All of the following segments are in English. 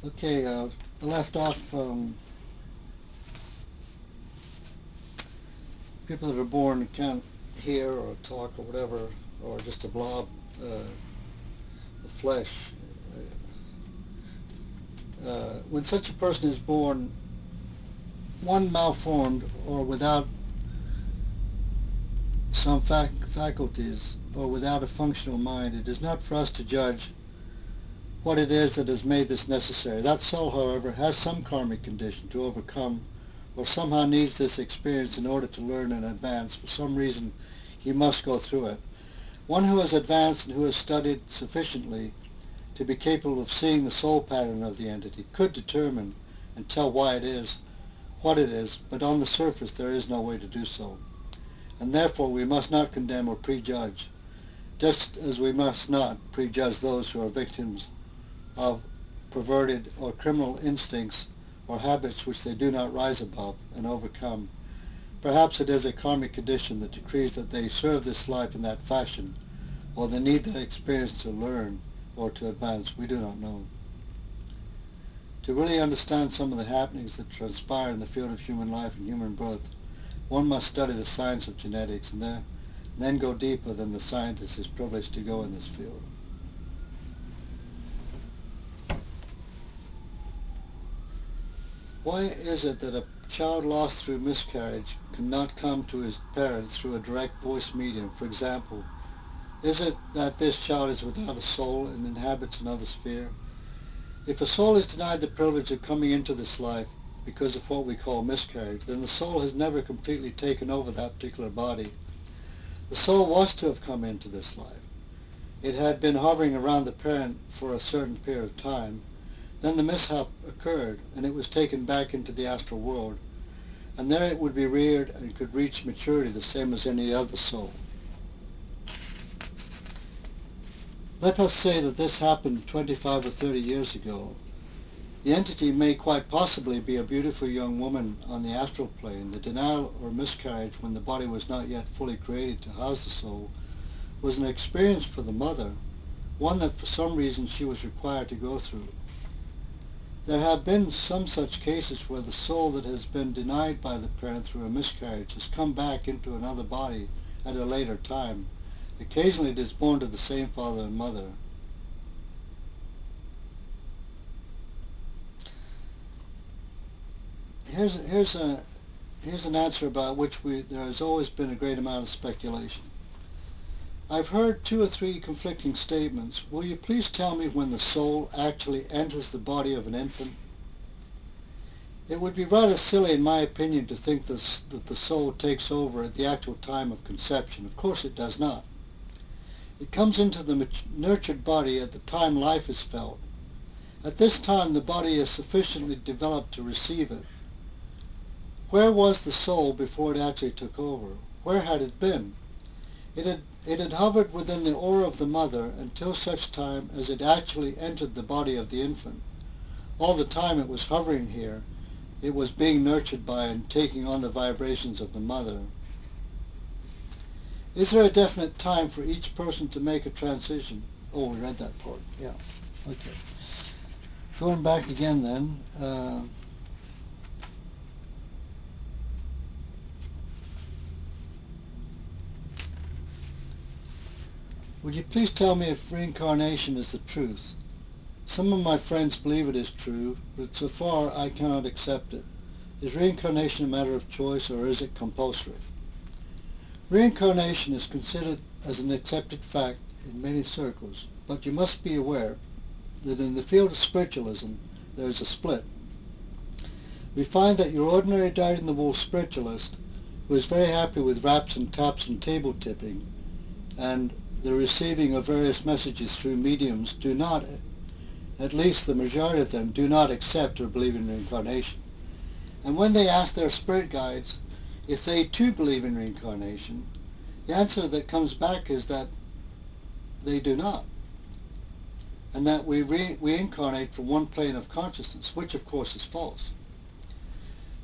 Okay, I left off people that are born can't hear or talk or whatever, or just a blob of flesh. When such a person is born, one malformed or without some faculties or without a functional mind, it is not for us to judge what it is that has made this necessary. That soul, however, has some karmic condition to overcome or somehow needs this experience in order to learn and advance. For some reason, he must go through it. One who has advanced and who has studied sufficiently to be capable of seeing the soul pattern of the entity could determine and tell why it is what it is, but on the surface there is no way to do so. And therefore we must not condemn or prejudge, just as we must not prejudge those who are victims of perverted or criminal instincts or habits which they do not rise above and overcome. Perhaps it is a karmic condition that decrees that they serve this life in that fashion, or they need that experience to learn or to advance. We do not know. To really understand some of the happenings that transpire in the field of human life and human birth, one must study the science of genetics and then go deeper than the scientist is privileged to go in this field. Why is it that a child lost through miscarriage cannot come to his parents through a direct voice medium? For example, is it that this child is without a soul and inhabits another sphere? If a soul is denied the privilege of coming into this life because of what we call miscarriage, then the soul has never completely taken over that particular body. The soul was to have come into this life. It had been hovering around the parent for a certain period of time. Then the mishap occurred, and it was taken back into the astral world, and there it would be reared and could reach maturity the same as any other soul. Let us say that this happened 25 or 30 years ago. The entity may quite possibly be a beautiful young woman on the astral plane. The denial or miscarriage when the body was not yet fully created to house the soul was an experience for the mother, one that for some reason she was required to go through. There have been some such cases where the soul that has been denied by the parent through a miscarriage has come back into another body at a later time. Occasionally it is born to the same father and mother. Here's an answer about which there has always been a great amount of speculation. I've heard two or three conflicting statements. Will you please tell me when the soul actually enters the body of an infant? It would be rather silly, in my opinion, to think that the soul takes over at the actual time of conception. Of course it does not. It comes into the nurtured body at the time life is felt. At this time the body is sufficiently developed to receive it. Where was the soul before it actually took over? Where had it been? It had hovered within the aura of the mother until such time as it actually entered the body of the infant. All the time it was hovering here, it was being nurtured by and taking on the vibrations of the mother. Is there a definite time for each person to make a transition? Oh, we read that part. Yeah. Okay. Going back again then. Would you please tell me if reincarnation is the truth? Some of my friends believe it is true, but so far I cannot accept it. Is reincarnation a matter of choice or is it compulsory? Reincarnation is considered as an accepted fact in many circles, but you must be aware that in the field of spiritualism there is a split. We find that your ordinary dyed-in-the-wool spiritualist, who is very happy with raps and taps and table tipping, and the receiving of various messages through mediums, do not, at least the majority of them, do not accept or believe in reincarnation. And when they ask their spirit guides if they too believe in reincarnation, the answer that comes back is that they do not, and that we incarnate from one plane of consciousness, which of course is false.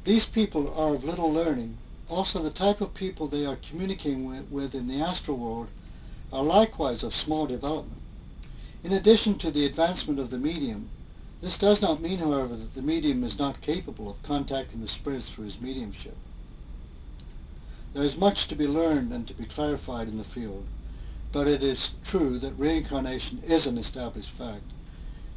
These people are of little learning. Also, the type of people they are communicating with in the astral world are likewise of small development. In addition to the advancement of the medium, This does not mean, however, that the medium is not capable of contacting the spirits through his mediumship. There is much to be learned and to be clarified in the field, but it is true that reincarnation is an established fact.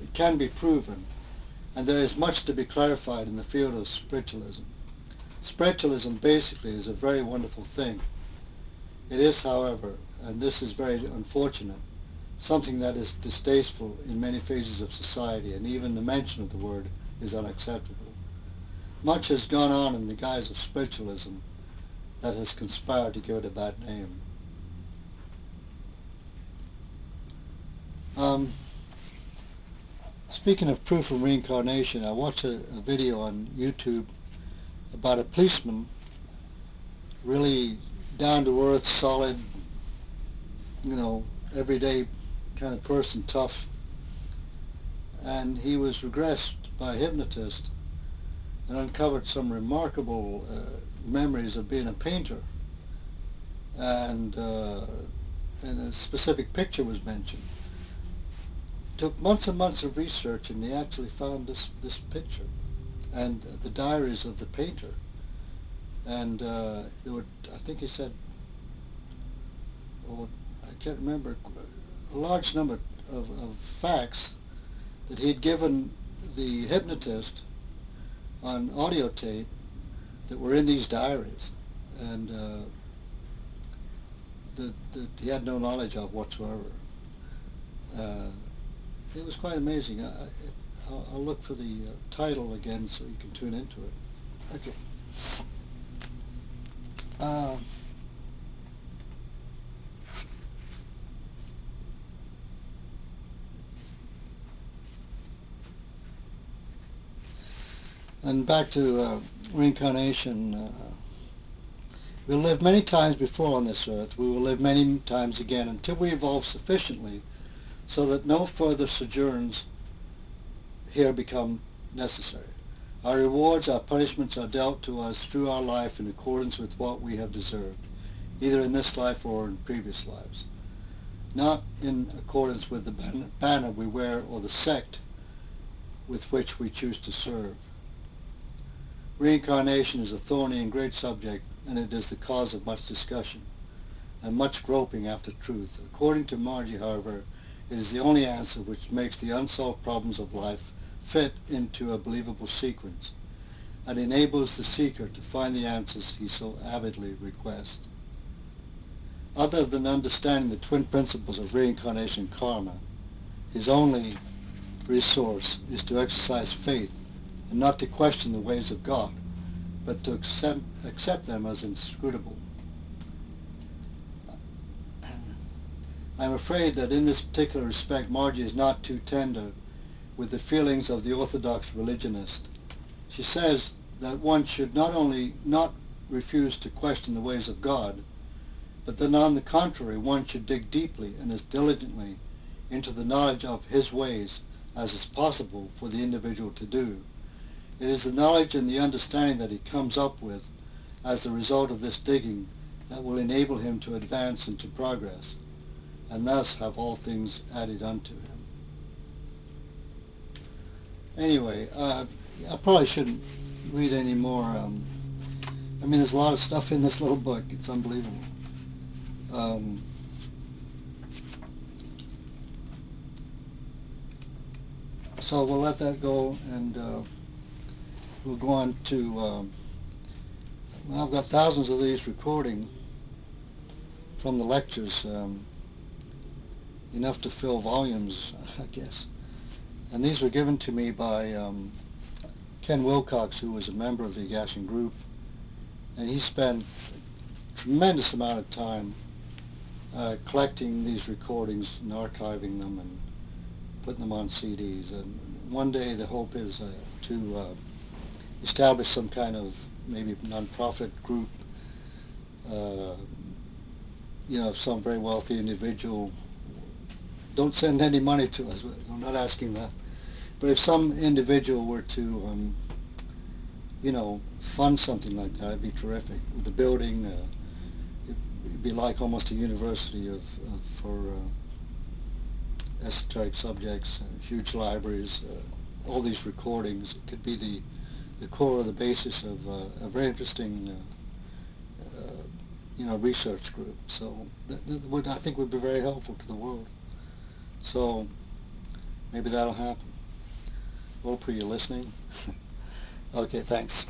It can be proven, and there is much to be clarified in the field of spiritualism. Spiritualism basically is a very wonderful thing. It is, however, and this is very unfortunate, something that is distasteful in many phases of society, and even the mention of the word is unacceptable. Much has gone on in the guise of spiritualism that has conspired to give it a bad name. Speaking of proof of reincarnation, I watched a video on YouTube about a policeman, really down-to-earth, solid, everyday kind of person, tough, and he was regressed by a hypnotist and uncovered some remarkable memories of being a painter, and a specific picture was mentioned. It took months and months of research, and they actually found this picture and the diaries of the painter, and there were, I think he said, I can't remember, a large number of facts that he had given the hypnotist on audio tape that were in these diaries, and that he had no knowledge of whatsoever. It was quite amazing. I'll look for the title again so you can tune into it. Okay. And back to reincarnation. We'll live many times before on this earth. We will live many times again until we evolve sufficiently so that no further sojourns here become necessary. Our rewards, our punishments are dealt to us through our life in accordance with what we have deserved, either in this life or in previous lives, not in accordance with the banner we wear or the sect with which we choose to serve. Reincarnation is a thorny and great subject, and it is the cause of much discussion and much groping after truth. According to Margie, however, it is the only answer which makes the unsolved problems of life fit into a believable sequence and enables the seeker to find the answers he so avidly requests. Other than understanding the twin principles of reincarnation and karma, his only resource is to exercise faith and not to question the ways of God, but to accept them as inscrutable. I'm afraid that in this particular respect, Margie is not too tender with the feelings of the orthodox religionist. She says that one should not only not refuse to question the ways of God, but that on the contrary, one should dig deeply and as diligently into the knowledge of his ways as is possible for the individual to do. It is the knowledge and the understanding that he comes up with as the result of this digging that will enable him to advance into progress, and thus have all things added unto him. Anyway, I probably shouldn't read any more. I mean, there's a lot of stuff in this little book. It's unbelievable. So we'll let that go, and we'll go on to, well, I've got thousands of these recording from the lectures, enough to fill volumes, I guess. And these were given to me by Ken Wilcox, who was a member of the Agashan group, and he spent a tremendous amount of time collecting these recordings and archiving them and putting them on CDs. And one day the hope is to establish some kind of maybe non-profit group, some very wealthy individual. Don't send any money to us, I'm not asking that. But if some individual were to, fund something like that, it'd be terrific. With the building, it'd be like almost a university for esoteric subjects, huge libraries, all these recordings. It could be the core or the basis of a very interesting research group. So that would, I think, would be very helpful to the world. So maybe that'll happen. Oprah, you listening? Okay, thanks.